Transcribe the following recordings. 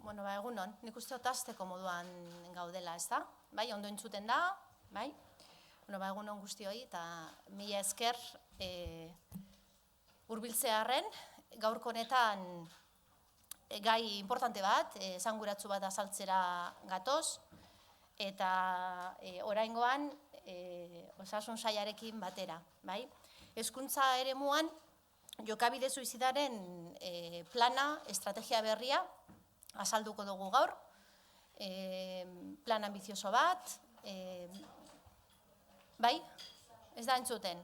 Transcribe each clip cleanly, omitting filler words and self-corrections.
Bueno, egunon, nik uste hasteko moduan gaudela, ez da? Bai, ondo entzuten da, bai? Bueno, egunon guztioi, eta mila esker hurbiltzearren, gaurko honetan gai importante bat, esanguratsu bat azaltzera gatoz, eta oraingoan osasun sailarekin batera, bai? Hezkuntza eremuan jokabide suizidaren plana, estrategia berria, azalduko dugu gaur, plan ambizioso bat, bai? Ez da entzuten?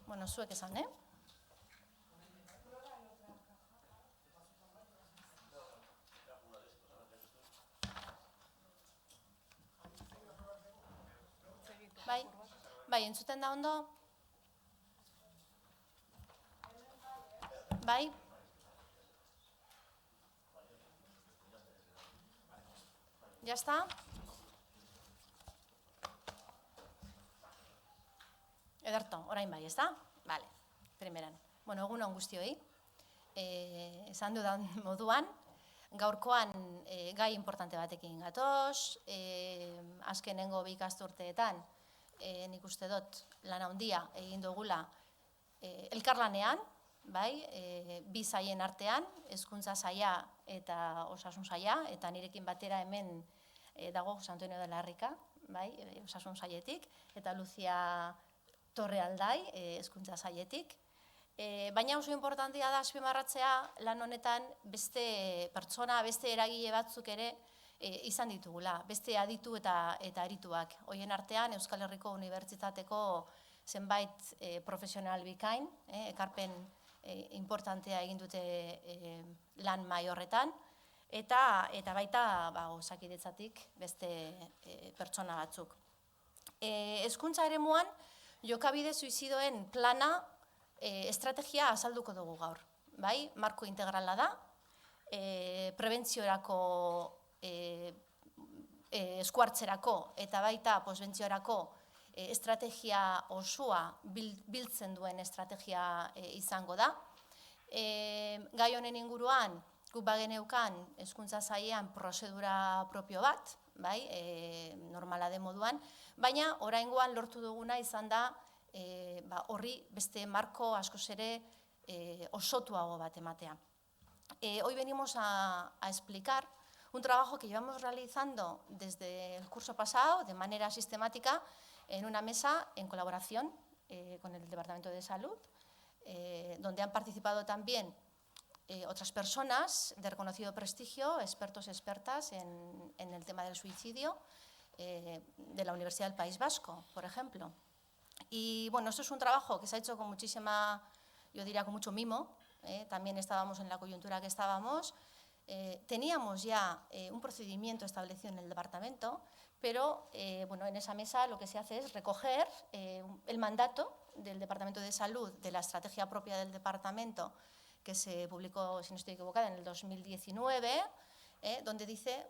Bueno, zuek esan, Bai? Bai, entzuten da ondo? Bai? Ya está? Ederto, orain bai, ez da? Vale, primeran. Bueno, egunon guztioi. Esan dudan moduan, gaurkoan gai importante batekin gatoz, azkenengo bi ikasturteetan, nik uste dut lan handia egin dugula elkarlanean, bai, bi saien artean, hezkuntza saia eta osasun saia, eta nirekin batera hemen dago Jose Antonio de la Rica, bai, osasun saietik, eta Lucia Torrealdai, hezkuntza saietik. Baina oso importantea da azpimarratzea lan honetan beste pertsona, beste eragile batzuk ere izan ditugula, beste aditu eta arituak. Horien artean Euskal Herriko Unibertsitateko zenbait profesional bikain, ekarpen importantea egin dute lan mahai horretan, eta baita Osakidetzatik beste pertsona batzuk. Hezkuntza eremuan jokabide suizidoen plana estrategia azalduko dugu gaur. Bai, marko integrala da, prebentziorako, eskuartzerako eta baita posbentziorako estrategia osoa biltzen duen estrategia izango da. Gai honen inguruan, guk bageneukan hezkuntza sailean prozedura propio bat, bai, normala den moduan, baina oraingoan lortu duguna izan da horri beste marko askoz ere osotuago bat ematea. Hoy venimos a explicar un trabajo que llevamos realizando desde el curso pasado de manera sistemática en una mesa en colaboración con el Departamento de Salud, donde han participado también otras personas de reconocido prestigio, expertos y expertas en el tema del suicidio, de la Universidad del País Vasco, por ejemplo. Y bueno, esto es un trabajo que se ha hecho con muchísima, yo diría con mucho mimo, también estábamos en la coyuntura que estábamos, teníamos ya un procedimiento establecido en el departamento, pero bueno, en esa mesa lo que se hace es recoger el mandato del Departamento de Salud, de la estrategia propia del departamento, que se publicó, si no estoy equivocada, en el 2019, donde dice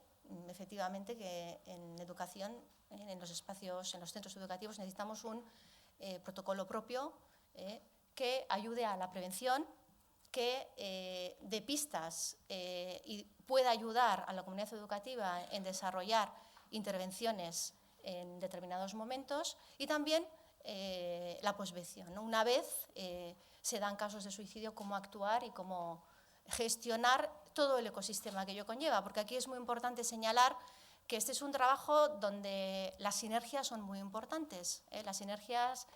efectivamente que en educación, en los espacios, en los centros educativos, necesitamos un protocolo propio que ayude a la prevención, que dé pistas y pueda ayudar a la comunidad educativa en desarrollar intervenciones en determinados momentos y también la posvención, ¿no? Una vez se dan casos de suicidio, cómo actuar y cómo gestionar todo el ecosistema que ello conlleva, porque aquí es muy importante señalar que este es un trabajo donde las sinergias son muy importantes, las sinergias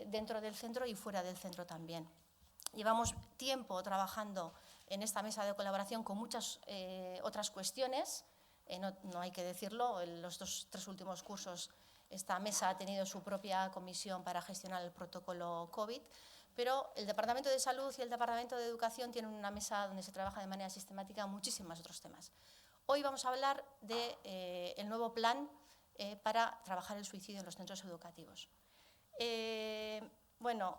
dentro del centro y fuera del centro también. Llevamos tiempo trabajando en esta mesa de colaboración con muchas otras cuestiones, no hay que decirlo, en los tres últimos cursos esta mesa ha tenido su propia comisión para gestionar el protocolo COVID, pero el Departamento de Salud y el Departamento de Educación tienen una mesa donde se trabaja de manera sistemática muchísimos otros temas. Hoy vamos a hablar del nuevo plan para trabajar el suicidio en los centros educativos. Bueno,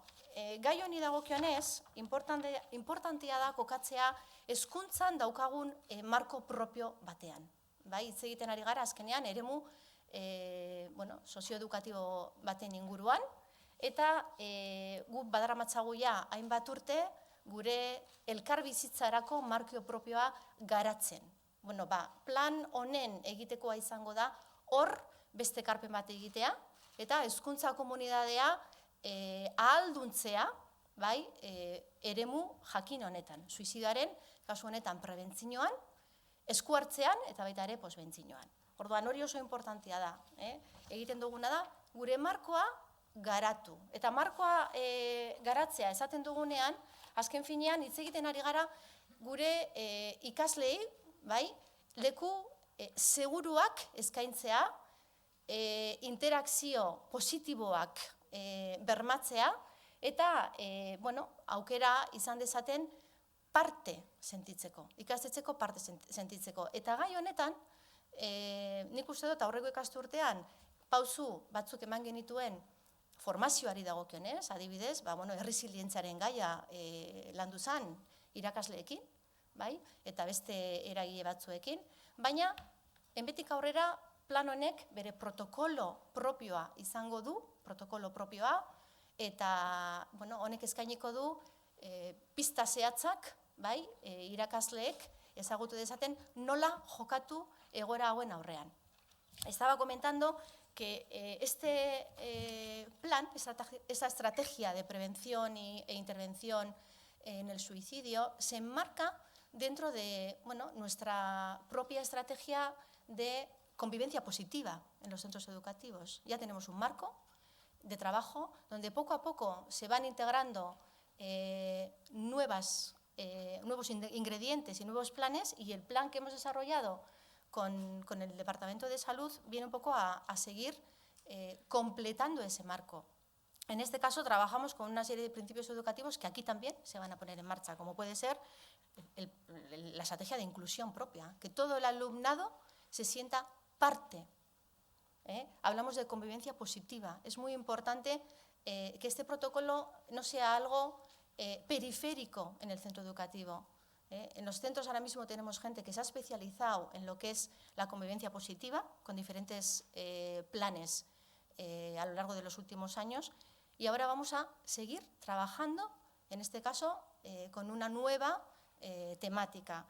gai honi dagokionez, importantea da kokatzea hezkuntzan daukagun marko propio batean. Bai, hitz egiten ari gara azkenean eremu sozioedukatibo baten inguruan, eta guk badaramatzagu ja hainbat urte gure elkarbizitzarako marko propioa garatzen. Bueno, plan honen egitekoa izango da, hor beste ekarpen bat egitea, eta hezkuntza komunitatea ahalduntzea, eremu jakin honetan, suizidioaren kasu honetan prebentzioan, esku hartzean eta baita ere posbentzioan. Orduan hori oso importantea da, egiten duguna da, gure markoa garatu. Eta markoa garatzea esaten dugunean, azken finean hitz egiten ari gara gure ikasleei, leku seguruak eskaintzea, interakzio positiboak bermatzea, eta aukera izan dezaten parte sentitzeko, ikastetxeko parte sentitzeko. Eta gai honetan, nik uste dut aurreko ikasturtean pausu batzuk eman genituen formazioari dagokionez, adibidez, erresilientziaren gaia landu zen irakasleekin, eta beste eragile batzuekin, baina enbetik aurrera plan honek bere protokolo propioa izango du, protokolo propioa, eta honek eskainiko du pista zehatzak, irakasleek ezagutu dezaten nola jokatu egoera hauen aurrean. Estaba comentando que este plan, esa estrategia de prevención e intervención en el suicidio se enmarca dentro de nuestra propia estrategia de convivencia positiva en los centros educativos. Ya tenemos un marco de trabajo donde poco a poco se van integrando nuevos ingredientes y nuevos planes, y el plan que hemos desarrollado con el Departamento de Salud viene un poco a seguir completando ese marco. En este caso trabajamos con una serie de principios educativos que aquí también se van a poner en marcha, como puede ser la estrategia de inclusión propia, que todo el alumnado se sienta parte. Hablamos de convivencia positiva. Es muy importante que este protocolo no sea algo periférico en el centro educativo. En los centros ahora mismo tenemos gente que se ha especializado en lo que es la convivencia positiva, con diferentes planes a lo largo de los últimos años, y ahora vamos a seguir trabajando, en este caso, con una nueva temática.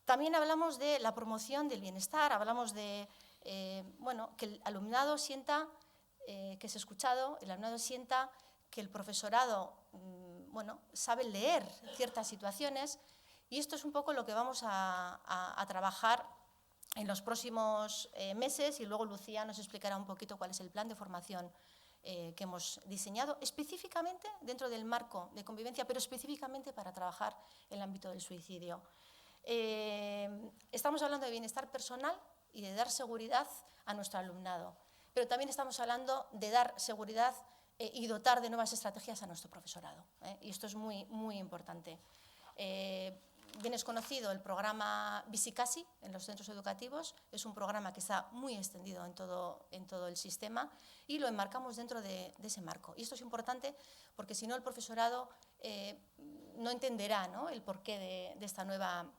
También hablamos de la promoción del bienestar, hablamos de que el alumnado sienta que es escuchado, el alumnado sienta que el profesorado sabe leer ciertas situaciones, y esto es un poco lo que vamos a trabajar en los próximos meses, y luego Lucía nos explicará un poquito cuál es el plan de formación que hemos diseñado específicamente dentro del marco de convivencia, pero específicamente para trabajar en el ámbito del suicidio. Estamos hablando de bienestar personal y de dar seguridad a nuestro alumnado, pero también estamos hablando de dar seguridad y dotar de nuevas estrategias a nuestro profesorado, y esto es muy, muy importante. Bien es conocido el programa Bizikasi en los centros educativos, es un programa que está muy extendido en todo el sistema, y lo enmarcamos dentro de ese marco. Y esto es importante porque si no el profesorado no entenderá el porqué de esta nueva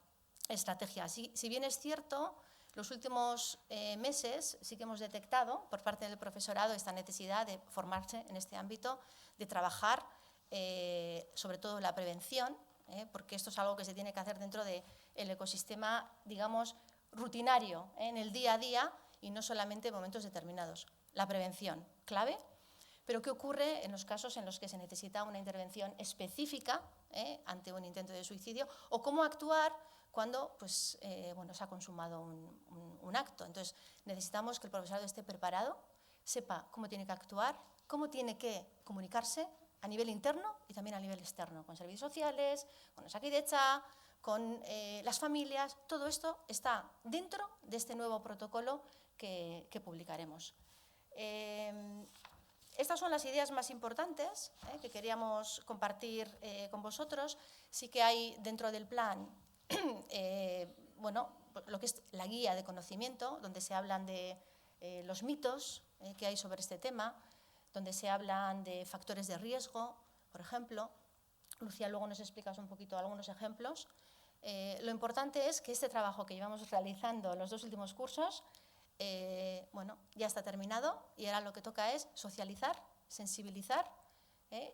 estrategia. Si bien es cierto, los últimos meses sí que hemos detectado por parte del profesorado esta necesidad de formarse en este ámbito, de trabajar sobre todo la prevención, porque esto es algo que se tiene que hacer dentro del ecosistema, digamos, rutinario, en el día a día, y no solamente en momentos determinados. La prevención, clave, pero ¿qué ocurre en los casos en los que se necesita una intervención específica ante un intento de suicidio? O cómo actuar cuando se ha consumado un acto. Entonces, necesitamos que el profesorado esté preparado, sepa cómo tiene que actuar, cómo tiene que comunicarse a nivel interno y también a nivel externo, con servicios sociales, con Osakidetza, con las familias. Todo esto está dentro de este nuevo protocolo que publicaremos. Estas son las ideas más importantes que queríamos compartir con vosotros. Sí que hay dentro del plan lo que es la guía de conocimiento, donde se hablan de los mitos que hay sobre este tema, donde se hablan de factores de riesgo, por ejemplo. Lucía luego nos explicas un poquito algunos ejemplos. Lo importante es que este trabajo que llevamos realizando los 2 últimos cursos ya está terminado, y ahora lo que toca es socializar, sensibilizar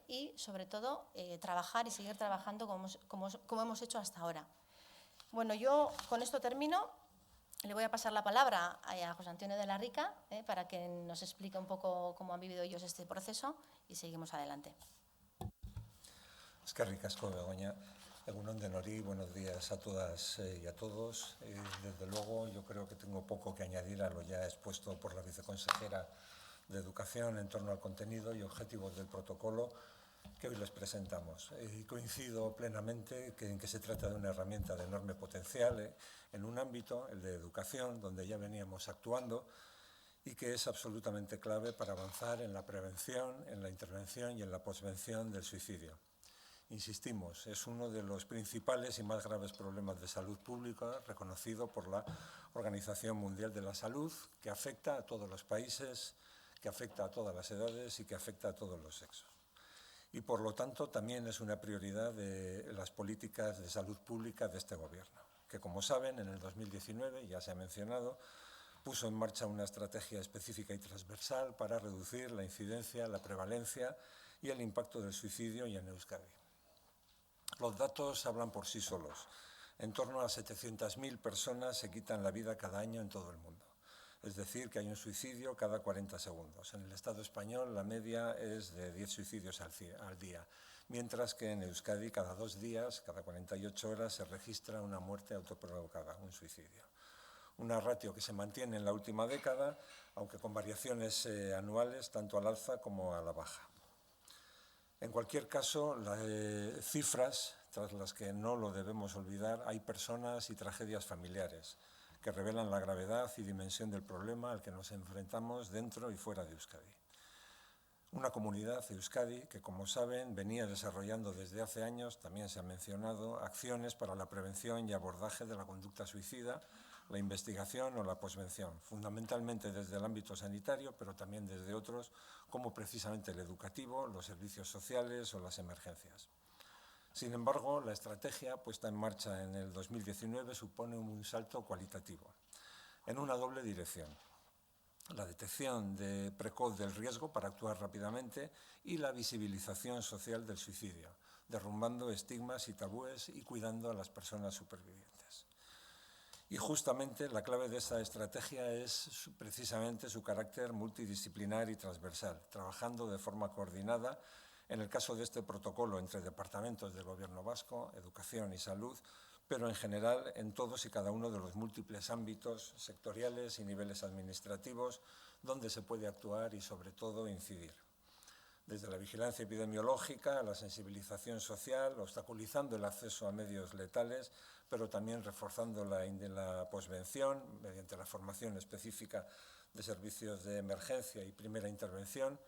y, sobre todo, trabajar y seguir trabajando como hemos hecho hasta ahora. Bueno, yo con esto termino. Le voy a pasar la palabra a José Antonio de la Rica para que nos explique un poco cómo han vivido ellos este proceso y seguimos adelante. Eskerrik asko, Begoña. Egun on denori, buenos días a todas y a todos. Desde luego, yo creo que tengo poco que añadir a lo ya expuesto por la viceconsejera de Educación en torno al contenido y objetivos del protocolo que hoy les presentamos. Coincido plenamente en que se trata de una herramienta de enorme potencial en un ámbito, el de educación, donde ya veníamos actuando y que es absolutamente clave para avanzar en la prevención, en la intervención y en la posvención del suicidio. Insistimos, es uno de los principales y más graves problemas de salud pública reconocido por la Organización Mundial de la Salud, que afecta a todos los países, que afecta a todas las edades y que afecta a todos los sexos. Y, por lo tanto, también es una prioridad de las políticas de salud pública de este Gobierno, que, como saben, en el 2019, ya se ha mencionado, puso en marcha una estrategia específica y transversal para reducir la incidencia, la prevalencia y el impacto del suicidio y en Euskadi. Los datos hablan por sí solos. En torno a 700.000 personas se quitan la vida cada año en todo el mundo. Es decir, que hay un suicidio cada 40 segundos. En el Estado español la media es de 10 suicidios al día, mientras que en Euskadi cada 2 días, cada 48 horas, se registra una muerte autoprovocada, un suicidio. Una ratio que se mantiene en la última década, aunque con variaciones anuales, tanto al alza como a la baja. En cualquier caso, las cifras, tras las que no lo debemos olvidar, hay personas y tragedias familiares que revelan la gravedad y dimensión del problema al que nos enfrentamos dentro y fuera de Euskadi. Una comunidad, Euskadi, que, como saben, venía desarrollando desde hace años, también se ha mencionado, acciones para la prevención y abordaje de la conducta suicida, la investigación o la posvención, fundamentalmente desde el ámbito sanitario, pero también desde otros, como precisamente el educativo, los servicios sociales o las emergencias. Sin embargo, la estrategia puesta en marcha en el 2019 supone un salto cualitativo, en una doble dirección. La detección precoz del riesgo para actuar rápidamente y la visibilización social del suicidio, derrumbando estigmas y tabúes y cuidando a las personas supervivientes. Y justamente la clave de esta estrategia es precisamente su carácter multidisciplinar y transversal, trabajando de forma coordinada, en el caso de este protocolo, entre departamentos del Gobierno vasco, Educación y Salud, pero en general en todos y cada uno de los múltiples ámbitos sectoriales y niveles administrativos donde se puede actuar y, sobre todo, incidir. Desde la vigilancia epidemiológica a la sensibilización social, obstaculizando el acceso a medios letales, pero también reforzando la posvención mediante la formación específica de servicios de emergencia y primera intervención.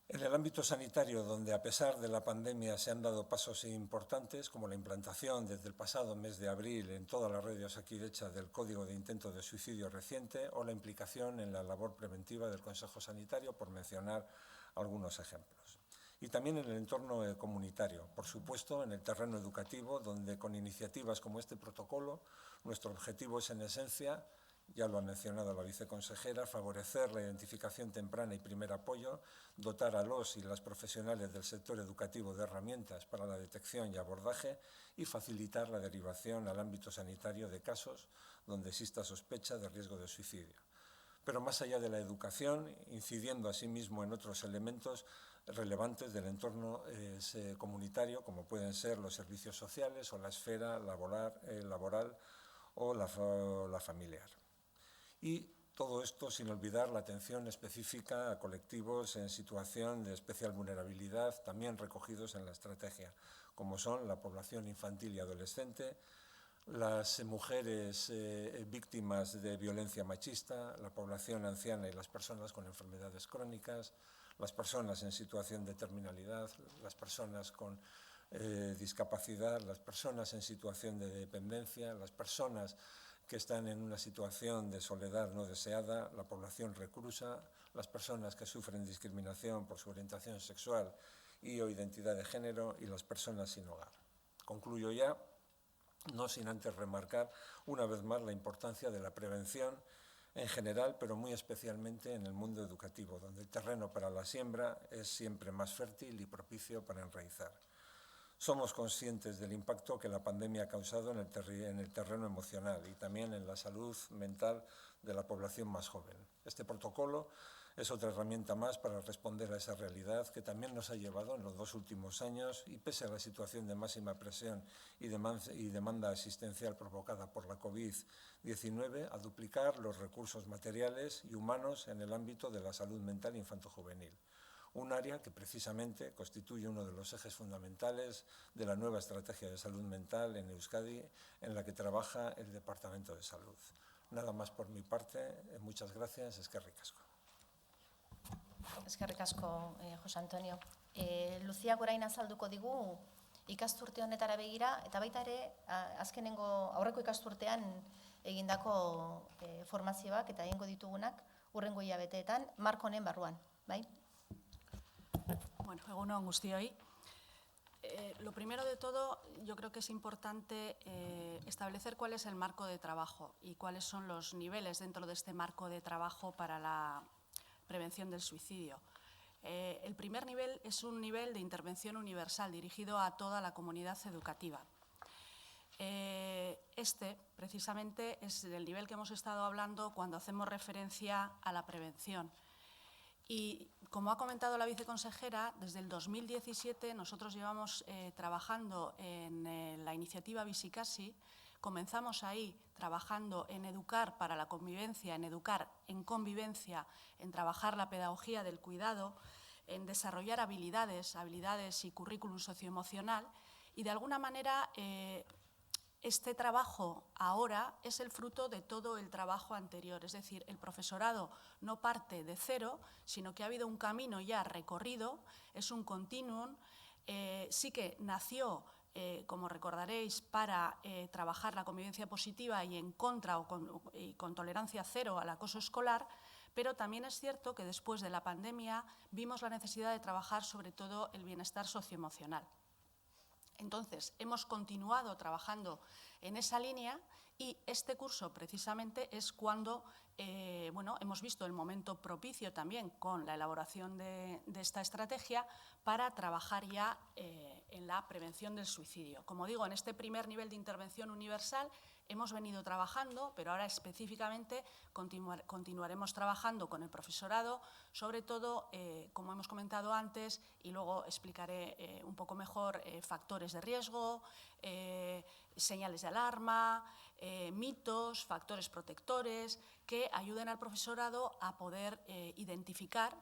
En el ámbito sanitario, donde a pesar de la pandemia se han dado pasos importantes, como la implantación desde el pasado mes de abril en toda la red de Osakidetza del Código de Intento de Suicidio reciente o la implicación en la labor preventiva del Consejo Sanitario, por mencionar algunos ejemplos. Y también en el entorno comunitario, por supuesto en el terreno educativo, donde con iniciativas como este protocolo, nuestro objetivo es en esencia, ya lo ha mencionado la viceconsejera, favorecer la identificación temprana y primer apoyo, dotar a los y las profesionales del sector educativo de herramientas para la detección y abordaje y facilitar la derivación al ámbito sanitario de casos donde exista sospecha de riesgo de suicidio. Pero más allá de la educación, incidiendo asimismo en otros elementos relevantes del entorno comunitario, como pueden ser los servicios sociales o la esfera laboral o la familiar. Y todo esto sin olvidar la atención específica a colectivos en situación de especial vulnerabilidad, también recogidos en la estrategia, como son la población infantil y adolescente, las mujeres víctimas de violencia machista, la población anciana y las personas con enfermedades crónicas, las personas en situación de terminalidad, las personas con discapacidad, las personas en situación de dependencia, las personas que están en una situación de soledad no deseada, la población reclusa, las personas que sufren discriminación por su orientación sexual y o identidad de género y las personas sin hogar. Concluyo ya, no sin antes remarcar una vez más la importancia de la prevención en general, pero muy especialmente en el mundo educativo, donde el terreno para la siembra es siempre más fértil y propicio para enraizar. Somos conscientes del impacto que la pandemia ha causado en el terreno emocional y también en la salud mental de la población más joven. Este protocolo es otra herramienta más para responder a esa realidad que también nos ha llevado en los 2 últimos años y pese a la situación de máxima presión y demanda asistencial provocada por la COVID-19 a duplicar los recursos materiales y humanos en el ámbito de la salud mental infanto-juvenil. Un área que precisamente constituye uno de los ejes fundamentales de la nueva estrategia de salud mental en Euskadi, en la que trabaja el Departamento de Salud. Nada más por mi parte. Muchas gracias. Eskerrik asko. Eskerrik asko, Jose Antonio. Lucia orain azalduko digu ikasturte honetara begira, eta baita ere, aurreko ikasturtean egindako formazioak eta egingo ditugunak hurrengo hilabeteetan marko honen barruan, bai? Bueno, egun on guztioi. Lo primero de todo, yo creo que es importante establecer cuál es el marco de trabajo y cuáles son los niveles dentro de este marco de trabajo para la prevención del suicidio. El primer nivel es un nivel de intervención universal dirigido a toda la comunidad educativa. Este, precisamente, es el nivel que hemos estado hablando cuando hacemos referencia a la prevención. Y, como ha comentado la viceconsejera, desde el 2017 nosotros llevamos trabajando en la iniciativa Bizikasi. Comenzamos ahí trabajando en educar para la convivencia, en educar en convivencia, en trabajar la pedagogía del cuidado, en desarrollar habilidades y currículum socioemocional y, de alguna manera, este trabajo ahora es el fruto de todo el trabajo anterior, es decir, el profesorado no parte de cero, sino que ha habido un camino ya recorrido, es un continuum, sí que nació, como recordaréis, para trabajar la convivencia positiva y en contra y con tolerancia cero al acoso escolar, pero también es cierto que después de la pandemia vimos la necesidad de trabajar sobre todo el bienestar socioemocional. Entonces, hemos continuado trabajando en esa línea y este curso precisamente es cuando hemos visto el momento propicio también con la elaboración de esta estrategia para trabajar ya en la prevención del suicidio. Como digo, en este primer nivel de intervención universal hemos venido trabajando, pero ahora específicamente continuaremos trabajando con el profesorado, sobre todo, como hemos comentado antes, y luego explicaré un poco mejor, factores de riesgo, señales de alarma, mitos, factores protectores, que ayuden al profesorado a poder identificar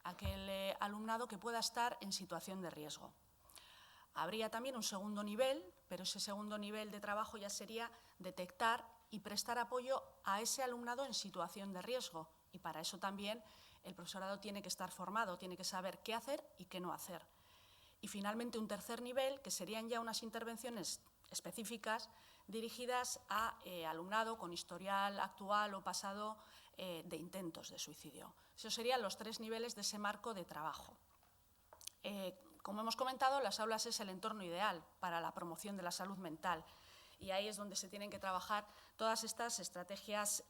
aquel alumnado que pueda estar en situación de riesgo. Habría también un segundo nivel, pero ese segundo nivel de trabajo ya sería detectar y prestar apoyo a ese alumnado en situación de riesgo. Y para eso también el profesorado tiene que estar formado, tiene que saber qué hacer y qué no hacer. Y finalmente un tercer nivel, que serían ya unas intervenciones específicas dirigidas a alumnado con historial actual o pasado de intentos de suicidio. Esos serían los 3 niveles de ese marco de trabajo. Como hemos comentado, las aulas es el entorno ideal para la promoción de la salud mental y ahí es donde se tienen que trabajar todas estas estrategias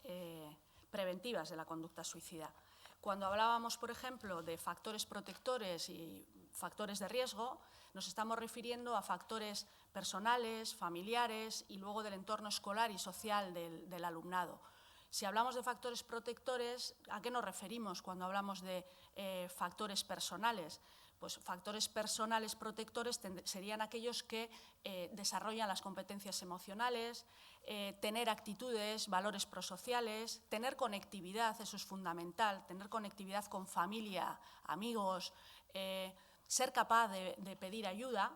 preventivas de la conducta suicida. Cuando hablábamos, por ejemplo, de factores protectores y factores de riesgo, nos estamos refiriendo a factores personales, familiares y luego del entorno escolar y social del alumnado. Si hablamos de factores protectores, ¿a qué nos referimos cuando hablamos de factores personales? Pues factores personales protectores serían aquellos que desarrollan las competencias emocionales, tener actitudes, valores prosociales, tener conectividad, eso es fundamental, tener conectividad con familia, amigos, ser capaz de pedir ayuda,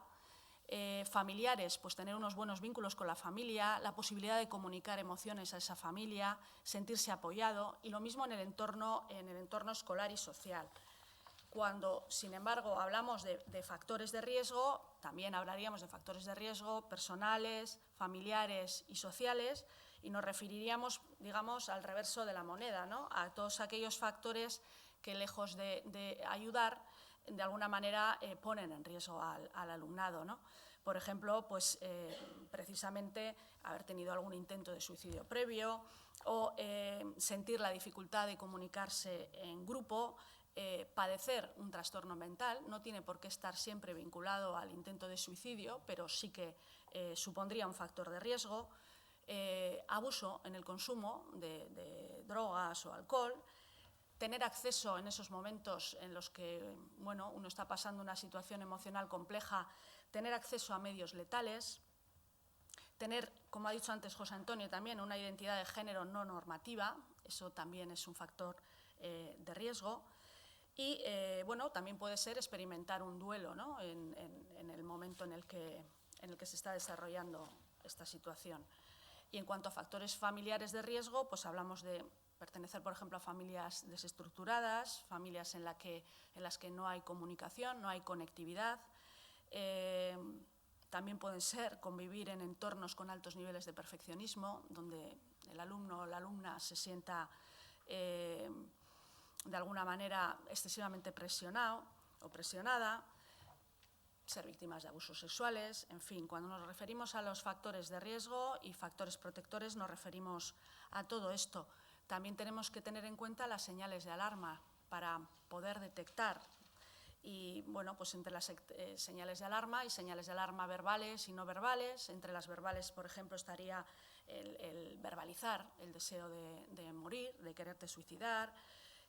familiares, pues tener unos buenos vínculos con la familia, la posibilidad de comunicar emociones a esa familia, sentirse apoyado y lo mismo en el entorno escolar y social. Cuando, sin embargo, hablamos de factores de riesgo, también hablaríamos de factores de riesgo personales, familiares y sociales y nos referiríamos, digamos, al reverso de la moneda, ¿no? A todos aquellos factores que, lejos de ayudar, de alguna manera ponen en riesgo al alumnado, ¿no? Por ejemplo, pues, precisamente haber tenido algún intento de suicidio previo o sentir la dificultad de comunicarse en grupo, padecer un trastorno mental. No tiene por qué estar siempre vinculado al intento de suicidio, pero sí que supondría un factor de riesgo. Abuso en el consumo de drogas o alcohol, tener acceso en esos momentos en los que uno está pasando una situación emocional compleja, tener acceso a medios letales, tener, como ha dicho antes José Antonio, también una identidad de género no normativa, eso también es un factor de riesgo. Y también puede ser experimentar un duelo, ¿no?, en el momento en el que se está desarrollando esta situación. Y en cuanto a factores familiares de riesgo, pues hablamos de pertenecer, por ejemplo, a familias desestructuradas, familias en las que no hay comunicación, no hay conectividad. También pueden ser convivir en entornos con altos niveles de perfeccionismo, donde el alumno o la alumna se sienta de alguna manera excesivamente presionado o presionada, ser víctimas de abusos sexuales. En fin, cuando nos referimos a los factores de riesgo y factores protectores, nos referimos a todo esto. También tenemos que tener en cuenta las señales de alarma para poder detectar. Y pues entre las señales de alarma hay señales de alarma verbales y no verbales. Entre las verbales, por ejemplo, estaría el verbalizar el deseo de morir, de quererte suicidar,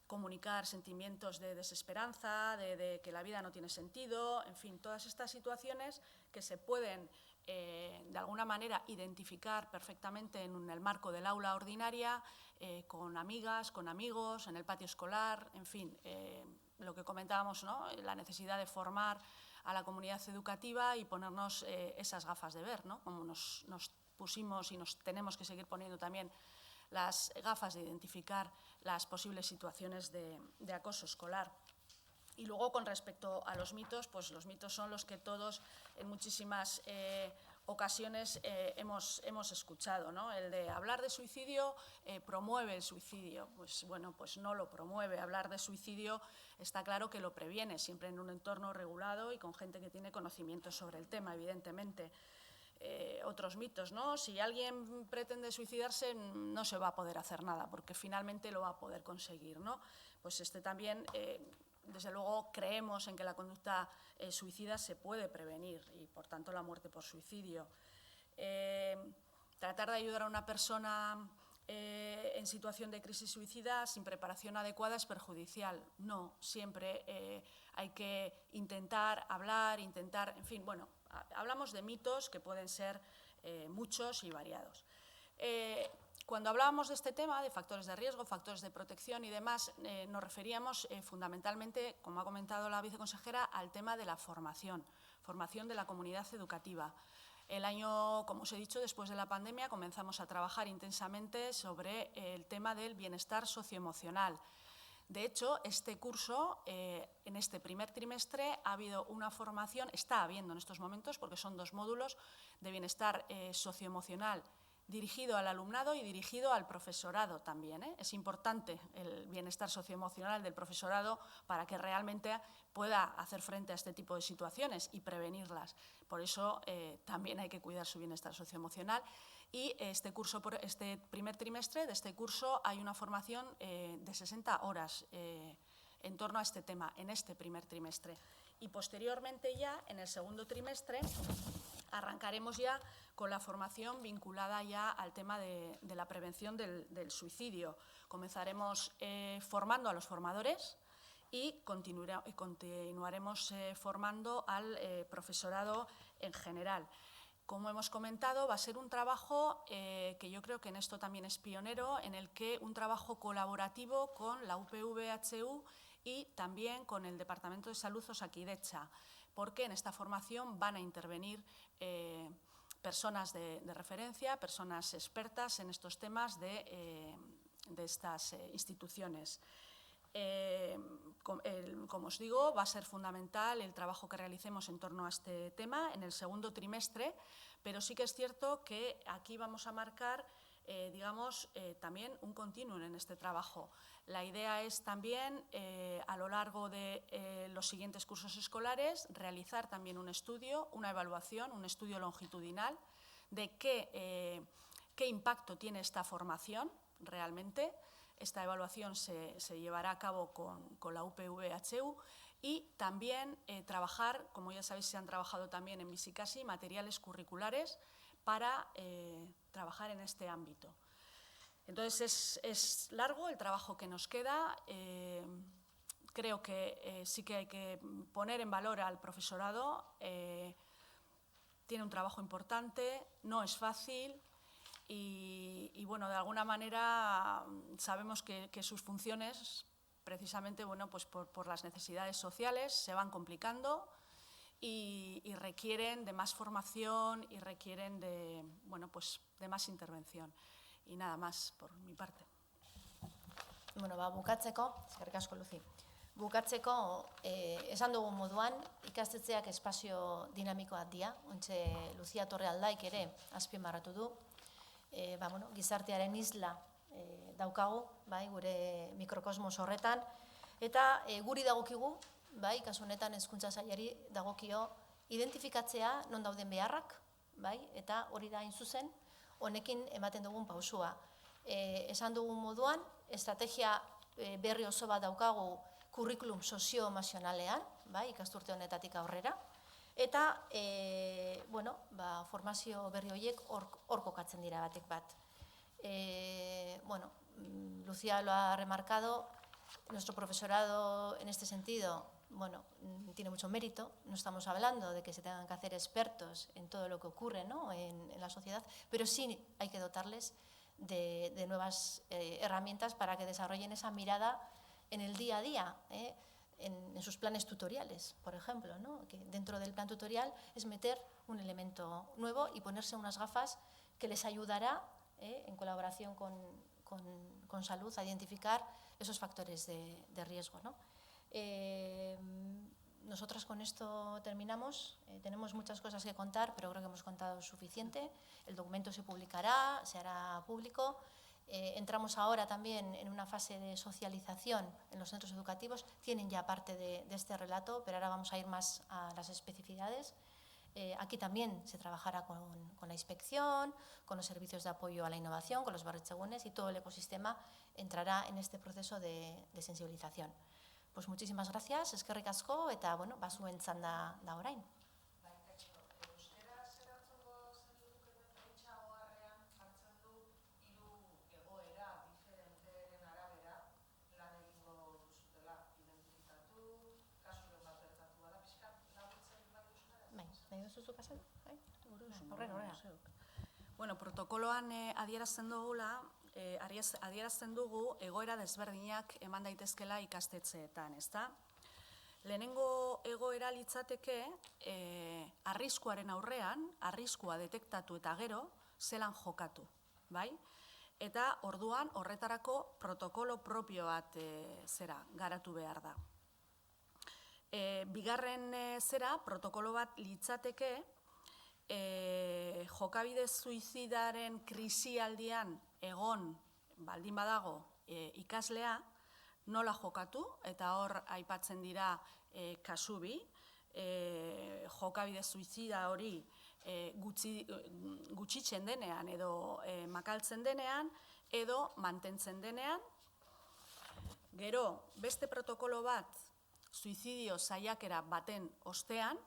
comunicar sentimientos de desesperanza, de que la vida no tiene sentido, en fin, todas estas situaciones que se pueden de alguna manera identificar perfectamente en el marco del aula ordinaria, con amigas, con amigos, en el patio escolar, en fin, lo que comentábamos, ¿no?, la necesidad de formar a la comunidad educativa y ponernos esas gafas de ver, ¿no?, como nos pusimos y nos tenemos que seguir poniendo también las gafas de identificar las posibles situaciones de acoso escolar. Y luego, con respecto a los mitos, pues los mitos son los que todos en muchísimas ocasiones hemos escuchado, ¿no? El de hablar de suicidio promueve el suicidio. Pues pues no lo promueve. Hablar de suicidio está claro que lo previene, siempre en un entorno regulado y con gente que tiene conocimientos sobre el tema, evidentemente. Otros mitos, ¿no? Si alguien pretende suicidarse, no se va a poder hacer nada, porque finalmente lo va a poder conseguir, ¿no? Pues también, desde luego, creemos en que la conducta suicida se puede prevenir y, por tanto, la muerte por suicidio. Tratar de ayudar a una persona en situación de crisis suicida sin preparación adecuada es perjudicial. No, siempre hay que intentar hablar, en fin, hablamos de mitos que pueden ser muchos y variados. Cuando hablábamos de este tema, de factores de riesgo, factores de protección y demás, nos referíamos fundamentalmente, como ha comentado la viceconsejera, al tema de la formación de la comunidad educativa. El año, como os he dicho, después de la pandemia, comenzamos a trabajar intensamente sobre el tema del bienestar socioemocional. De hecho, este curso, en este primer trimestre, ha habido una formación, está habiendo en estos momentos, porque son 2 módulos de bienestar socioemocional dirigido al alumnado y dirigido al profesorado también, ¿eh? Es importante el bienestar socioemocional del profesorado para que realmente pueda hacer frente a este tipo de situaciones y prevenirlas. Por eso también hay que cuidar su bienestar socioemocional. Y este primer trimestre de este curso hay una formación de 60 horas en torno a este tema, en este primer trimestre. Y posteriormente ya, en el segundo trimestre, arrancaremos ya con la formación vinculada ya al tema de la prevención del suicidio. Comenzaremos formando a los formadores y continuaremos formando al profesorado en general. Como hemos comentado, va a ser un trabajo que yo creo que en esto también es pionero, en el que un trabajo colaborativo con la UPV-HU y también con el Departamento de Salud Osakidetza, porque en esta formación van a intervenir personas de referencia, personas expertas en estos temas de estas instituciones. Como os digo, va a ser fundamental el trabajo que realicemos en torno a este tema en el segundo trimestre, pero sí que es cierto que aquí vamos a marcar digamos, también un continuum en este trabajo. La idea es también, a lo largo de los siguientes cursos escolares, realizar también un estudio, una evaluación, un estudio longitudinal de qué impacto tiene esta formación realmente. Esta evaluación se llevará a cabo con la UPV-HU y también trabajar, como ya sabéis, se han trabajado también en Bizikasi, materiales curriculares para trabajar en este ámbito. Entonces, es largo el trabajo que nos queda. Creo que sí que hay que poner en valor al profesorado. Tiene un trabajo importante, no es fácil y bueno, de alguna manera sabemos que sus funciones, precisamente bueno, pues por las necesidades sociales, se van complicando y requieren de más formación y requieren de, bueno, pues de más intervención. Y nada más por mi parte. Bueno, bukatzeko, eskerrik asko Luzi. Bukatzeko, esan dugun moduan, ikastetxeak espazio dinamikoak dira, ontxe Luzia Torrealdaik ere azpimarratu du. Gizartearen isla daukagu, gure mikrokosmos horretan, eta guri dagokigu, kasu honetan hezkuntza sailari dagokio identifikatzea non dauden beharrak, eta hori da hain zuzen, honekin ematen dugun pausua. Esan dugun moduan, estrategia berri oso bat daukagu kurrikulum sozio-emozionalean, ikasturte honetatik aurrera, eta formazio berri horiek hor kokatzen dira batek bat. Lucía lo ha remarcado, nuestro profesorado en este sentido tiene mucho mérito. No estamos hablando de que se tengan que hacer expertos en todo lo que ocurre, ¿no?, en la sociedad, pero sí hay que dotarles de nuevas herramientas para que desarrollen esa mirada en el día a día, en sus planes tutoriales, por ejemplo, ¿no?, que dentro del plan tutorial es meter un elemento nuevo y ponerse unas gafas que les ayudará, en colaboración con salud, a identificar esos factores de riesgo, ¿no? Nosotras con esto terminamos. Tenemos muchas cosas que contar, pero creo que hemos contado suficiente. El documento se publicará, se hará público. Entramos ahora también en una fase de socialización en los centros educativos. Tienen ya parte de este relato, pero ahora vamos a ir más a las especificidades. Aquí también se trabajará con la inspección, con los servicios de apoyo a la innovación, con los berritzegunes, y todo el ecosistema entrará en este proceso de sensibilización. Pues muchísimas gracias, eskerrik asko, eta zuen txanda da orain. Bueno, protokoloan adierazten dugu egoera desberdinak eman daitezkela ikastetxeetan, ezta? Lehenengo egoera litzateke arriskuaren aurrean, arriskua detektatu eta gero zelan jokatu, bai? Eta orduan horretarako protokolo propio bat garatu behar da. Bigarren protokolo bat litzateke jokabide suizidaren krisialdian egon baldin badago ikaslea, nola jokatu, eta hor aipatzen dira kasu bi, jokabide suizida hori gutxitzen denean edo makaltzen denean edo mantentzen denean. Gero, beste protokolo bat, suizidio saiakera baten ostean,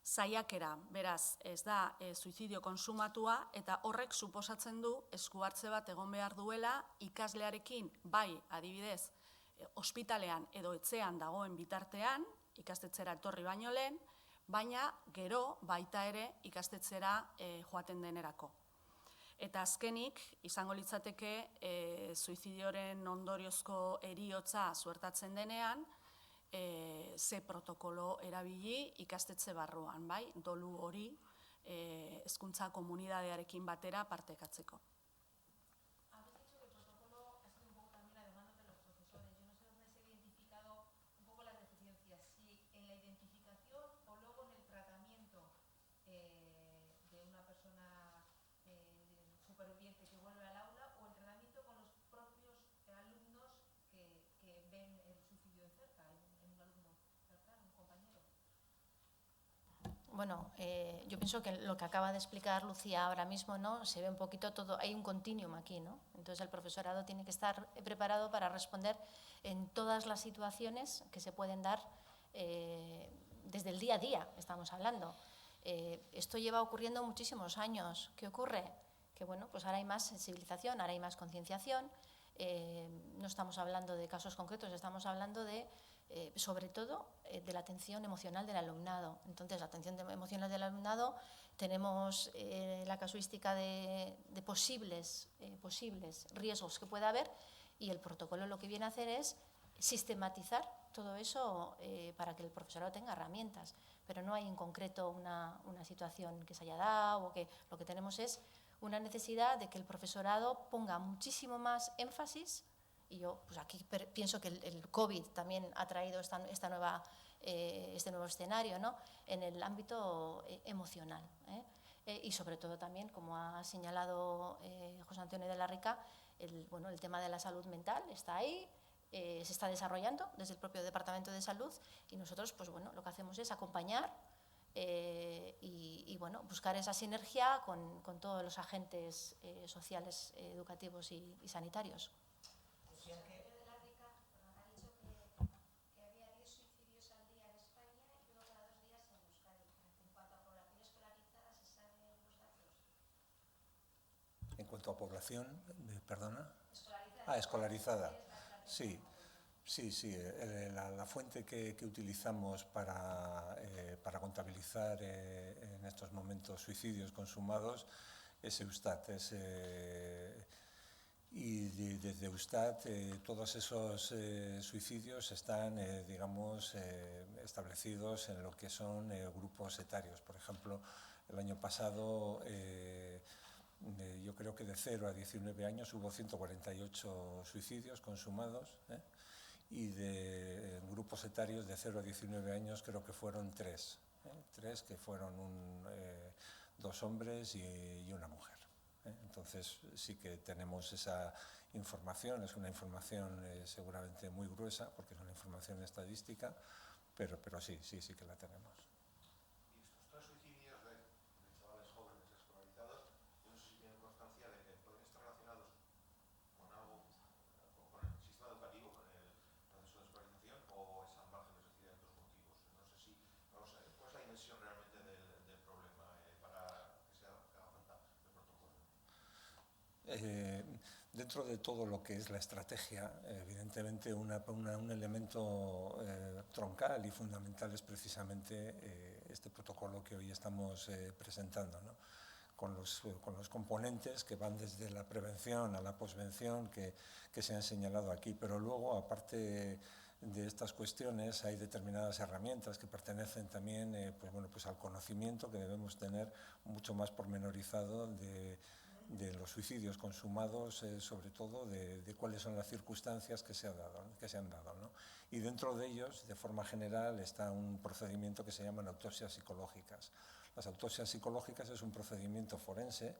saiakera, beraz, ez da suizidio konsumatua, eta horrek suposatzen du eskuhartze bat egon behar duela ikaslearekin, bai, adibidez, ospitalean edo etxean dagoen bitartean, ikastetxera etorri baino lehen, baina gero baita ere ikastetxera joaten denerako. Eta azkenik, izango litzateke suizidioren ondoriozko heriotza suertatzen denean, ze protokolo erabili ikastetxe barruan, bai, dolu hori hezkuntza komunidadearekin batera partekatzeko. superviviente que vuelve a la Bueno, yo pienso que lo que acaba de explicar Lucía ahora mismo, ¿no? Se ve un poquito todo, hay un continuum aquí, ¿no? Entonces el profesorado tiene que estar preparado para responder en todas las situaciones que se pueden dar desde el día a día, estamos hablando. Esto lleva ocurriendo muchísimos años. ¿Qué ocurre? Que bueno, pues ahora hay más sensibilización, ahora hay más concienciación. No estamos hablando de casos concretos, estamos hablando de sobre todo de la atención emocional del alumnado. Entonces, la atención emocional del alumnado, tenemos la casuística de posibles riesgos que pueda haber, y el protocolo lo que viene a hacer es sistematizar todo eso para que el profesorado tenga herramientas. Pero no hay en concreto una situación que se haya dado, o que lo que tenemos es una necesidad de que el profesorado ponga muchísimo más énfasis. Y yo pues aquí pienso que el COVID también ha traído este nuevo escenario, ¿no? En el ámbito emocional. Y sobre todo también, como ha señalado José Antonio de la Rica, el tema de la salud mental está ahí, se está desarrollando desde el propio Departamento de Salud, y nosotros pues, lo que hacemos es acompañar y buscar esa sinergia con todos los agentes sociales, educativos y sanitarios. En cuanto a población, perdona. Escolarizada. Sí. La fuente que utilizamos para contabilizar en estos momentos suicidios consumados es Eustat. Y desde Eustat todos esos suicidios están, establecidos en lo que son grupos etarios. Por ejemplo, el año pasado yo creo que de 0 a 19 años hubo 148 suicidios consumados, y de grupos etarios de 0 a 19 años creo que fueron 3, que fueron 2 hombres y una mujer. Entonces sí que tenemos esa información, es una información seguramente muy gruesa porque es una información estadística, pero sí que la tenemos. Dentro de todo lo que es la estrategia, evidentemente un elemento troncal y fundamental es precisamente este protocolo que hoy estamos presentando, ¿no? Con los componentes que van desde la prevención a la posvención que se han señalado aquí, pero luego, aparte de estas cuestiones, hay determinadas herramientas que pertenecen también al conocimiento que debemos tener mucho más pormenorizado de los suicidios consumados, sobre todo de cuáles son las circunstancias que se han dado, ¿no? Y dentro de ellos, de forma general, está un procedimiento que se llaman autopsias psicológicas. Las autopsias psicológicas es un procedimiento forense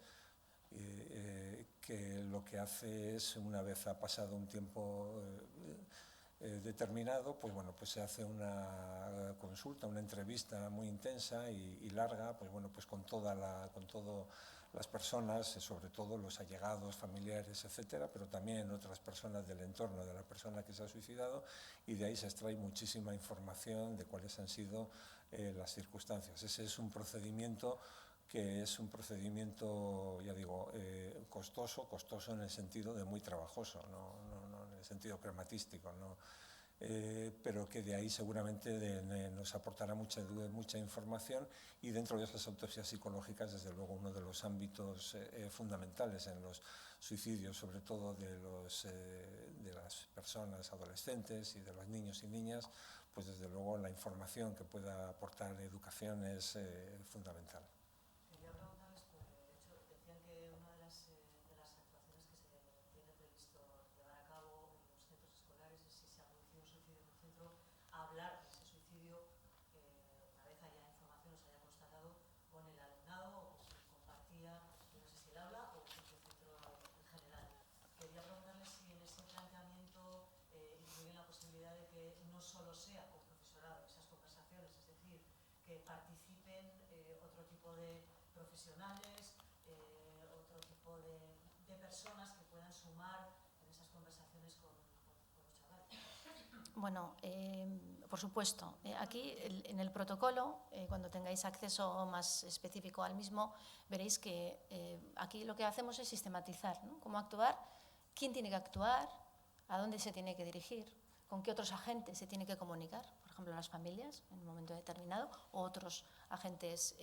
que lo que hace es, una vez ha pasado un tiempo determinado, pues se hace una consulta, una entrevista muy intensa y larga, con todas las personas, sobre todo los allegados, familiares, etcétera, pero también otras personas del entorno de la persona que se ha suicidado, y de ahí se extrae muchísima información de cuáles han sido las circunstancias. Ese es un procedimiento que es un procedimiento, ya digo, costoso en el sentido de muy trabajoso, no en el sentido pragmatístico, ¿no? Pero que de ahí seguramente nos aportará mucha información, y dentro de esas autopsias psicológicas, desde luego, uno de los ámbitos fundamentales en los suicidios, sobre todo de las personas adolescentes y de los niños y niñas, pues desde luego la información que pueda aportar educación es fundamental. Solo sea con profesorado esas conversaciones, es decir, que participen tipo de profesionales, otro tipo de personas que puedan sumar en esas conversaciones con los chavales? Bueno, por supuesto. Aquí en el protocolo, cuando tengáis acceso más específico al mismo, veréis que aquí lo que hacemos es sistematizar, ¿no? Cómo actuar, quién tiene que actuar, a dónde se tiene que dirigir, con qué otros agentes se tiene que comunicar, por ejemplo, las familias en un momento determinado, o otros agentes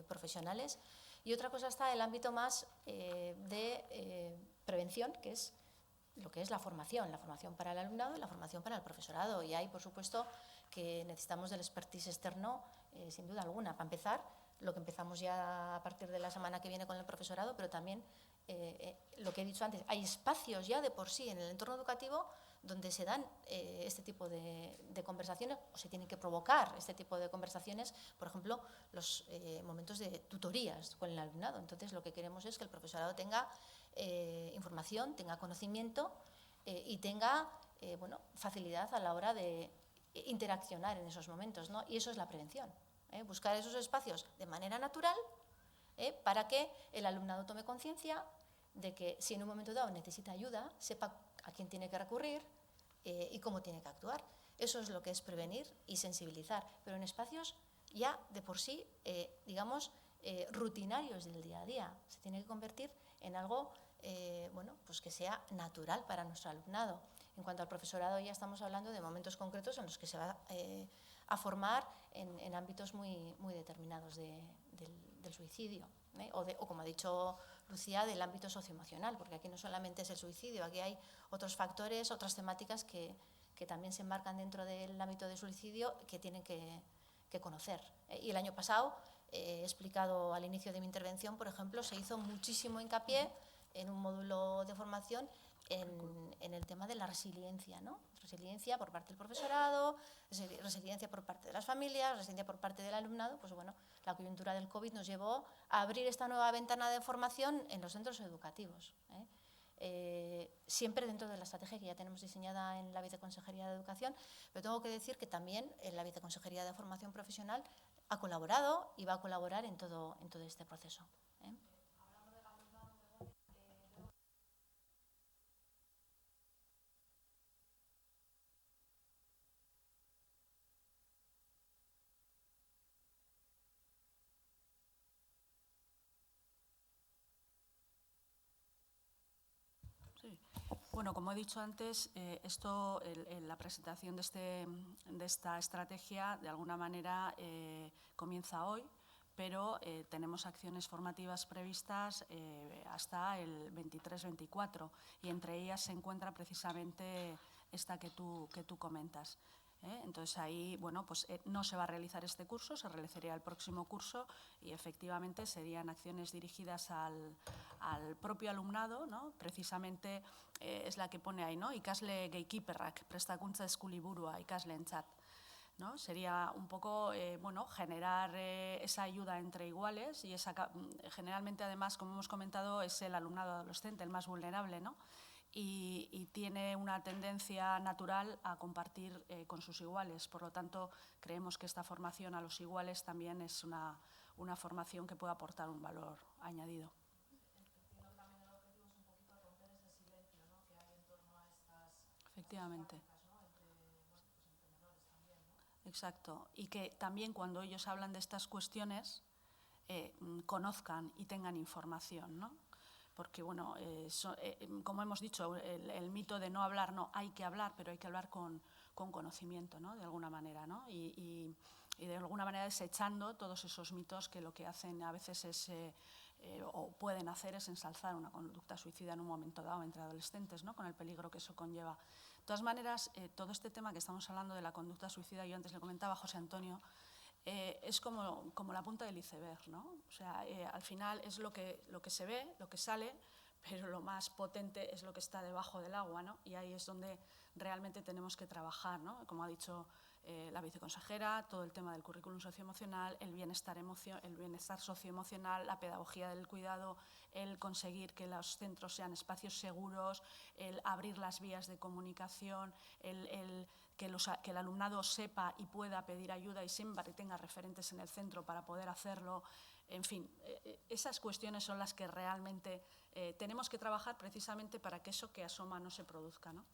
profesionales. Y otra cosa está el ámbito más de prevención, que es lo que es la formación para el alumnado y la formación para el profesorado. Y ahí, por supuesto, que necesitamos del expertise externo, sin duda alguna. Para empezar, lo que empezamos ya a partir de la semana que viene con el profesorado, pero también lo que he dicho antes, hay espacios ya de por sí en el entorno educativo donde se dan este tipo de conversaciones, o se tienen que provocar este tipo de conversaciones, por ejemplo, los momentos de tutorías con el alumnado. Entonces, lo que queremos es que el profesorado tenga información, tenga conocimiento y tenga facilidad a la hora de interaccionar en esos momentos, ¿no? Y eso es la prevención, buscar esos espacios de manera natural para que el alumnado tome conciencia de que si en un momento dado necesita ayuda, sepa a quién tiene que recurrir y cómo tiene que actuar. Eso es lo que es prevenir y sensibilizar, pero en espacios ya de por sí, rutinarios del día a día. Se tiene que convertir en algo pues que sea natural para nuestro alumnado. En cuanto al profesorado, ya estamos hablando de momentos concretos en los que se va a formar en ámbitos muy, muy determinados del suicidio, o como ha dicho Lucía, del ámbito socioemocional, porque aquí no solamente es el suicidio, aquí hay otros factores, otras temáticas que también se enmarcan dentro del ámbito del suicidio que tienen que conocer. Y el año pasado, he explicado al inicio de mi intervención, por ejemplo, se hizo muchísimo hincapié en un módulo de formación en el tema de la resiliencia, ¿no? Resiliencia por parte del profesorado, resiliencia por parte de las familias, resiliencia por parte del alumnado. Pues bueno, la coyuntura del COVID nos llevó a abrir esta nueva ventana de formación en los centros educativos, siempre dentro de la estrategia que ya tenemos diseñada en la Viceconsejería de Educación, pero tengo que decir que también en la Viceconsejería de Formación Profesional ha colaborado y va a colaborar en todo este proceso. Sí. Bueno, como he dicho antes, la presentación de esta estrategia, de alguna manera, comienza hoy, pero tenemos acciones formativas previstas hasta el 23-24, y entre ellas se encuentra precisamente esta que tú comentas. Entonces, ahí pues, no se va a realizar este curso, se realizaría el próximo curso, y efectivamente serían acciones dirigidas al propio alumnado, ¿no? Precisamente es la que pone ahí, ¿no? Ikasle gatekeeperrak, prestakuntza eskuliburua ikasleentzat, ¿no? Sería un poco generar esa ayuda entre iguales, y generalmente, además, como hemos comentado, es el alumnado adolescente el más vulnerable, ¿no? Y tiene una tendencia natural a compartir con sus iguales. Por lo tanto, creemos que esta formación a los iguales también es una formación que puede aportar un valor añadido. Entiendo que también el objetivo es un poquito romper ese silencio, ¿no?, que hay en torno a estas Efectivamente. prácticas, ¿no?, entre menores también, ¿no? Exacto. Y que también, cuando ellos hablan de estas cuestiones, conozcan y tengan información, ¿no? Porque, bueno, como hemos dicho, el mito de no hablar, no, hay que hablar, pero hay que hablar con conocimiento, ¿no?, de alguna manera, ¿no? Y de alguna manera desechando todos esos mitos que lo que hacen a veces es, o pueden hacer, es ensalzar una conducta suicida en un momento dado entre adolescentes, ¿no?, con el peligro que eso conlleva. De todas maneras, todo este tema que estamos hablando de la conducta suicida, yo antes le comentaba a José Antonio, es como la punta del iceberg, ¿no? O sea, al final es lo que se ve, lo que sale, pero lo más potente es lo que está debajo del agua, ¿no? Y ahí es donde realmente tenemos que trabajar, ¿no? Como ha dicho la viceconsejera, todo el tema del currículum socioemocional, el bienestar socioemocional, la pedagogía del cuidado, el conseguir que los centros sean espacios seguros, el abrir las vías de comunicación, que el alumnado sepa y pueda pedir ayuda y siempre tenga referentes en el centro para poder hacerlo. En fin, esas cuestiones son las que realmente tenemos que trabajar precisamente para que eso que asoma no se produzca, ¿no?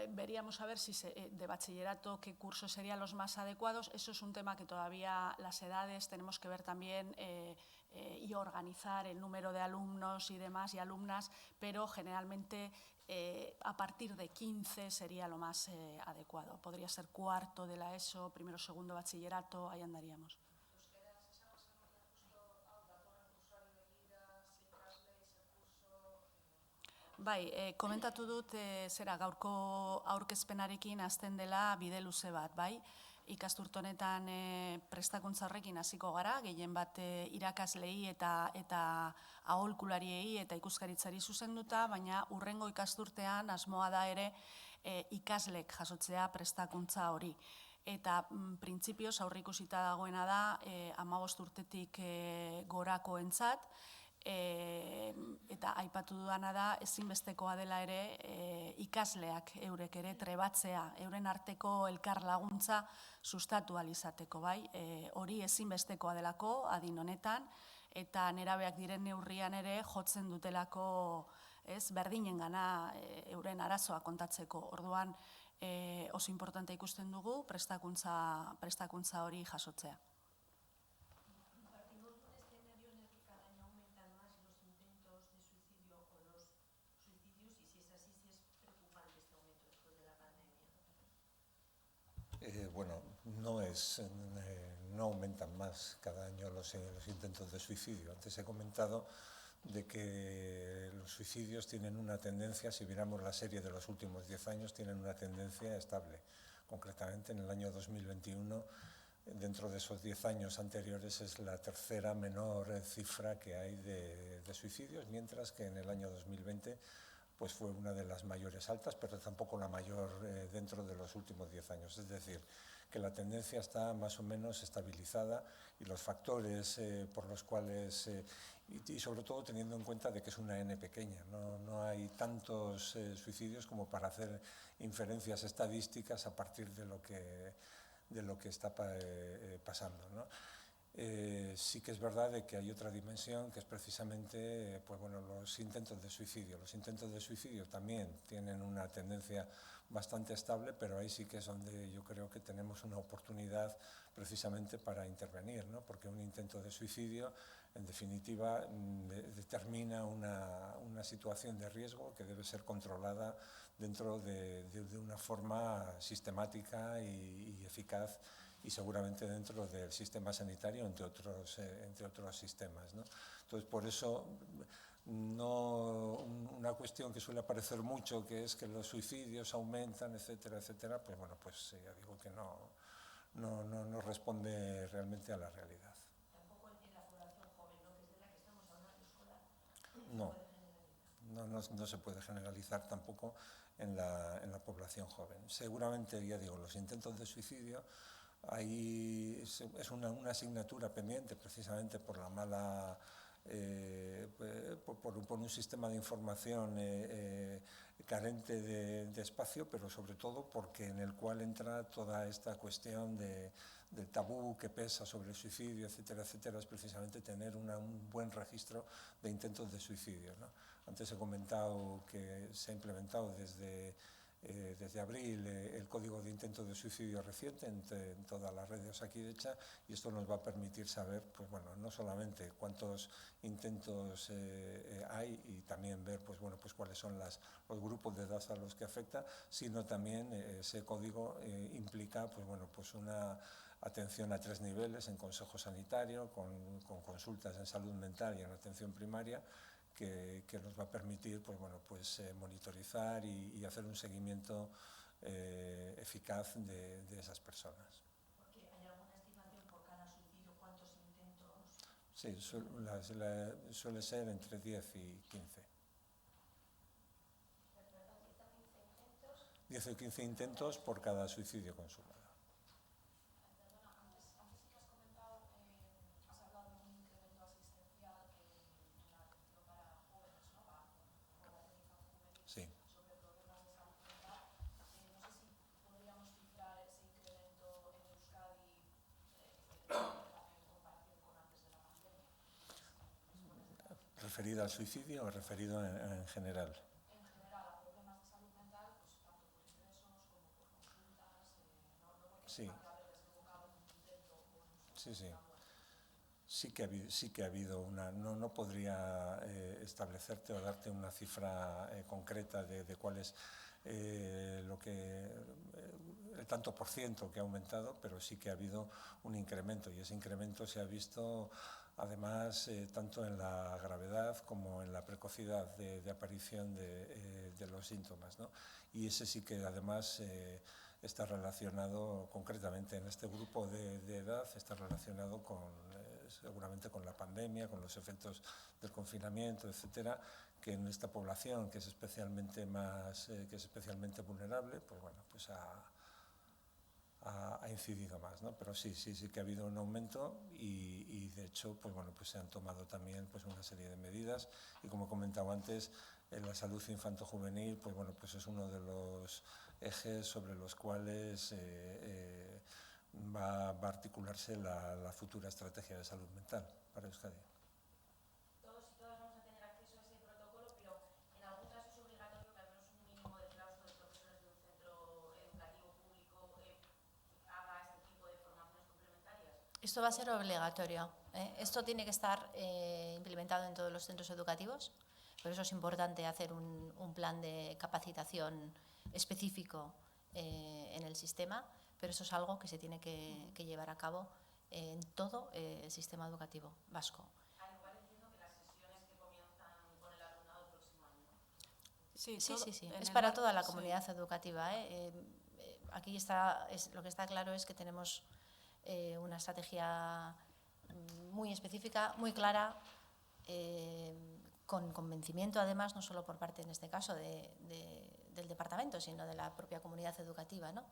Veríamos a ver si de bachillerato qué cursos serían los más adecuados. Eso es un tema que todavía las edades tenemos que ver también y organizar el número de alumnos y demás y alumnas, pero generalmente a partir de 15 sería lo más adecuado. Podría ser cuarto de la ESO, primero, segundo bachillerato, ahí andaríamos. Bai, komentatu dut gaurko aurkezpenarekin hasten dela bide luze bat, bai? Ikasturte honetan prestakuntza horrekin hasiko gara, gehien bat irakaslei eta aholkulariei eta ikuskaritzari zuzenduta, baina hurrengo ikasturtean asmoa da ere ikaslek jasotzea prestakuntza hori. Eta printzipioz aurreikusita dagoena da 15 urtetik gorakoentzat, eta aipatu dudana da ezinbestekoa dela ere ikasleak eurek ere trebatzea, euren arteko elkar laguntza sustatu ahal izateko, bai? Hori ezinbestekoa delako adin honetan eta nerabeak diren neurrian ere jotzen dutelako berdinengana euren arazoa kontatzeko. Orduan oso importante ikusten dugu prestakuntza hori jasotzea. Bueno, no aumentan más cada año los intentos de suicidio. Antes he comentado de que los suicidios tienen una tendencia, si miramos la serie de los últimos 10 años, tienen una tendencia estable. Concretamente, en el año 2021, dentro de esos 10 años anteriores, es la tercera menor cifra que hay de suicidios, mientras que en el año 2020 pues fue una de las mayores altas, pero tampoco la mayor dentro de los últimos 10 años. Es decir, que la tendencia está más o menos estabilizada y los factores por los cuales, y sobre todo teniendo en cuenta de que es una N pequeña, no hay tantos suicidios como para hacer inferencias estadísticas a partir de lo que está pasando, ¿no? Sí que es verdad de que hay otra dimensión que es precisamente pues bueno, los intentos de suicidio. Los intentos de suicidio también tienen una tendencia bastante estable, pero ahí sí que es donde yo creo que tenemos una oportunidad precisamente para intervenir, ¿no? Porque un intento de suicidio, en definitiva, determina una situación de riesgo que debe ser controlada dentro de una forma sistemática y eficaz, y seguramente dentro del sistema sanitario, entre otros sistemas, ¿no? Entonces, por eso, una cuestión que suele aparecer mucho, que es que los suicidios aumentan, etcétera, etcétera, pues bueno, pues ya digo que no responde realmente a la realidad. Tampoco en la población joven, ¿no? Que es de la que estamos hablando, escolar. No se puede generalizar tampoco en la población joven. Seguramente, ya digo, los intentos de suicidio, ahí es una asignatura pendiente precisamente por la mala, por un sistema de información carente de espacio, pero sobre todo porque en el cual entra toda esta cuestión del tabú que pesa sobre el suicidio, etcétera, etcétera, es precisamente tener un buen registro de intentos de suicidio, ¿no? Antes he comentado que se ha implementado desde abril el código de intentos de suicidio reciente en toda la red de Osakidetza, y esto nos va a permitir saber, pues bueno, no solamente cuántos intentos hay y también ver, pues bueno, pues cuáles son los grupos de edad a los que afecta, sino también ese código implica, pues bueno, pues una atención a 3 niveles en consejo sanitario, con consultas en salud mental y en atención primaria, que nos va a permitir pues bueno, pues, monitorizar y hacer un seguimiento eficaz de esas personas. Porque ¿hay alguna estimación por cada suicidio? ¿Cuántos intentos? Sí, suele ser entre 10 y 15. 10 o 15 intentos por cada suicidio consumado. Sí, referida al suicidio o referido en general? En general, a problemas de salud mental, pues tanto por ingresos como por consultas, no porque Sí. tenga que haber desembocado en un intento o en un Sí, sí. suicidio, una muerte. Sí que ha habido una... No podría establecerte o darte una cifra concreta de cuál es lo que... el tanto por ciento que ha aumentado, pero sí que ha habido un incremento, y ese incremento se ha visto además tanto en la gravedad como en la precocidad de aparición de los síntomas, ¿no? Y ese sí que además está relacionado concretamente en este grupo de edad, está relacionado seguramente con la pandemia, con los efectos del confinamiento, etcétera, que en esta población que es especialmente vulnerable, pues bueno, pues ha incidido más, ¿no? Pero sí que ha habido un aumento y de hecho, pues bueno, pues se han tomado también pues una serie de medidas, y como he comentado antes, en la salud infanto-juvenil, pues bueno, pues es uno de los ejes sobre los cuales va a articularse la futura estrategia de salud mental para Euskadi. Todos y todas vamos a tener acceso a ese protocolo, pero en algún caso es obligatorio que al menos un mínimo de claustro de profesores de un centro educativo público haga este tipo de formaciones complementarias. Esto va a ser obligatorio. Esto tiene que estar implementado en todos los centros educativos. Por eso es importante hacer un plan de capacitación específico en el sistema, pero eso es algo que se tiene que llevar a cabo en todo el sistema educativo vasco. Al igual entiendo que las sesiones que comienzan con el alumnado el próximo año. Sí. Es para toda la comunidad educativa. Aquí lo que está claro es que tenemos una estrategia muy específica, muy clara, con convencimiento además, no solo por parte en este caso del departamento, sino de la propia comunidad educativa, ¿no?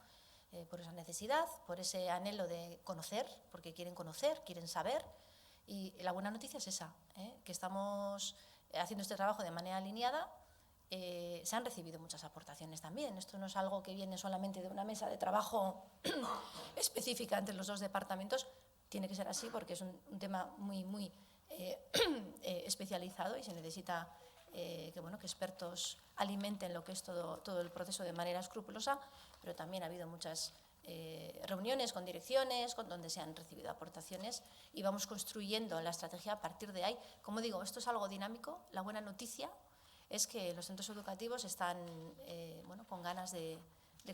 Por esa necesidad, por ese anhelo de conocer, porque quieren conocer, quieren saber, y la buena noticia es esa, que estamos haciendo este trabajo de manera alineada. Se han recibido muchas aportaciones también. Esto no es algo que viene solamente de una mesa de trabajo específica entre los dos departamentos. Tiene que ser así porque es un tema muy especializado y se necesita que expertos alimenten lo que es todo el proceso de manera escrupulosa, pero también ha habido muchas reuniones con direcciones, donde se han recibido aportaciones, y vamos construyendo la estrategia a partir de ahí. Como digo, esto es algo dinámico. La buena noticia es que los centros educativos están con ganas de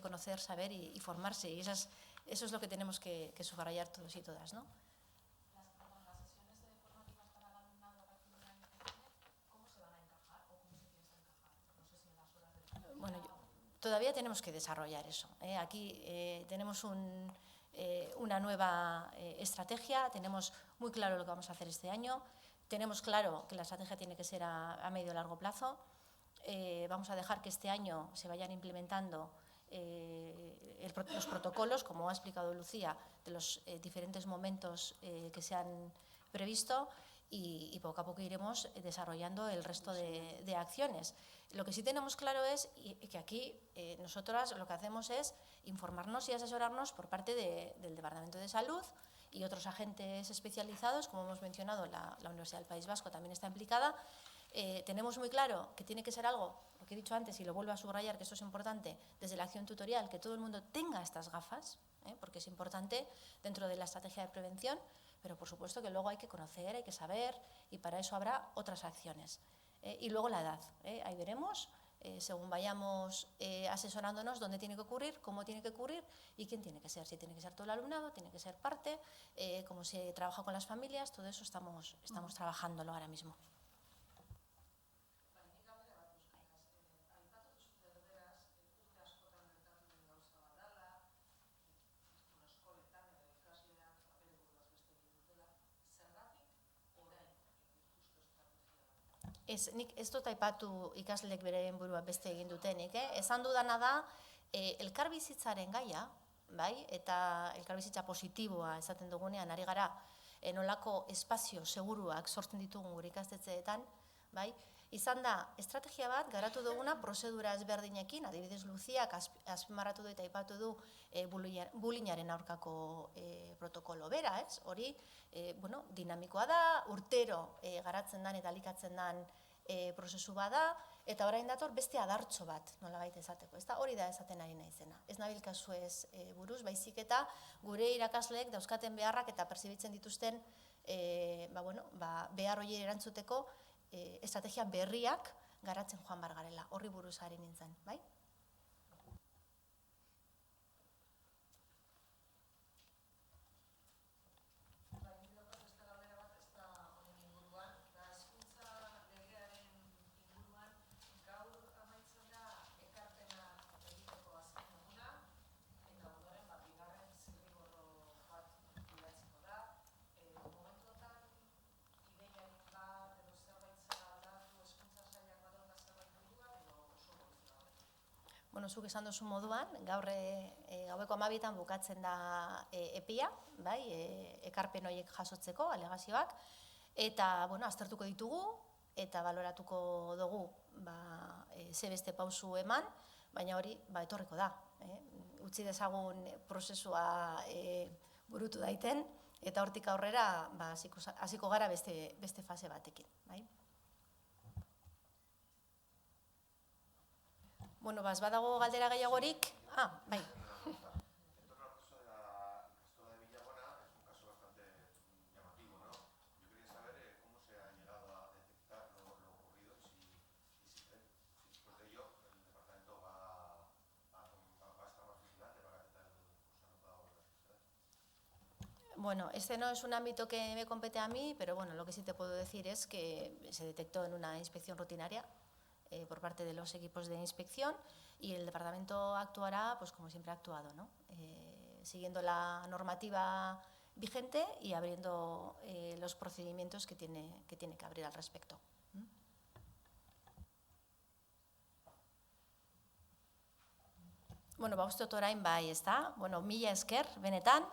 conocer, saber y formarse, y eso es lo que tenemos que subrayar todos y todas, ¿no? Las sesiones formativas para el alumnado a partir del año que viene, ¿cómo se van a encajar o cómo se piensa encajar? No sé si en las horas del día. Bueno, todavía tenemos que desarrollar eso. Aquí tenemos una nueva estrategia, tenemos muy claro lo que vamos a hacer este año, tenemos claro que la estrategia tiene que ser a medio y largo plazo. Vamos a dejar que este año se vayan implementando los protocolos, como ha explicado Lucía, de los diferentes momentos que se han previsto, y poco a poco iremos desarrollando el resto de acciones. Lo que sí tenemos claro es que aquí nosotras lo que hacemos es informarnos y asesorarnos por parte del Departamento de Salud y otros agentes especializados, como hemos mencionado, la Universidad del País Vasco también está implicada. Tenemos muy claro que tiene que ser algo, lo que he dicho antes y lo vuelvo a subrayar, que esto es importante, desde la acción tutorial, que todo el mundo tenga estas gafas, porque es importante dentro de la estrategia de prevención, pero por supuesto que luego hay que conocer, hay que saber, y para eso habrá otras acciones. Y luego la edad, ahí veremos, según vayamos asesorándonos, dónde tiene que ocurrir, cómo tiene que ocurrir y quién tiene que ser. Si tiene que ser todo el alumnado, tiene que ser parte, cómo se trabaja con las familias, todo eso estamos trabajándolo ahora mismo. Nik ez dut aipatu ikaslek beren burua beste egin dutenik. Esan dudana da, elkarbizitzaren gaia, bai, eta elkarbizitza positiboa esaten dugunean ari gara, nolako espazio seguruak sortzen ditugun gure ikastetxeetan, bai, izan da estrategia bat garatu duguna prozedura ezberdinekin, adibidez Luziak azpimarratu du eta aipatu du bullyingaren aurkako protokolo bera, ez? Hori, dinamikoa da, urtero garatzen den eta elikatzen den prozesu bada, eta orain dator beste adartxo bat, nolabait esateko. Hori da esaten ari naizena. Ez nabil kasuez buruz, baizik eta gure irakasleek dauzkaten beharrak eta perzibitzen dituzten behar horiei erantzuteko estrategia berriak garatzen joan bar garela. Horri buruz ari nintzen, bai? Zuk esan duzu moduan, gaur gaueko 12etan bukatzen da epia, ekarpen horiek jasotzeko, alegazioak, eta aztertuko ditugu eta baloratuko dugu ze beste pausu eman, baina hori etorriko da. Utzi dezagun prozesua burutu daiten, eta hortik aurrera hasiko gara beste fase batekin. Ez badago galdera gehiagorik? Bai. En torno al caso de la Ikastola de Villabona, es un caso bastante llamativo, ¿no? Yo quería saber cómo se ha llegado a detectar lo ocurrido y si después de ello el departamento va a estar más vigilante para detectar si han notado las Bueno, este no es un ámbito que me compete a mí, pero lo que sí te puedo decir es que se detectó en una inspección rutinaria por parte de los equipos de inspección y el departamento actuará, pues como siempre ha actuado, ¿no? Siguiendo la normativa vigente y abriendo los procedimientos que tiene que abrir al respecto. Uste dut orain bai, ezta? Mila esker, benetan,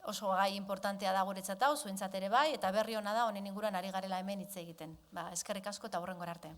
oso gai importantea da guretzat hau, zuentzat ere bai, eta berri ona da honen inguruan ari garela hemen hitz egiten. Eskerrik asko eta hurrengora arte.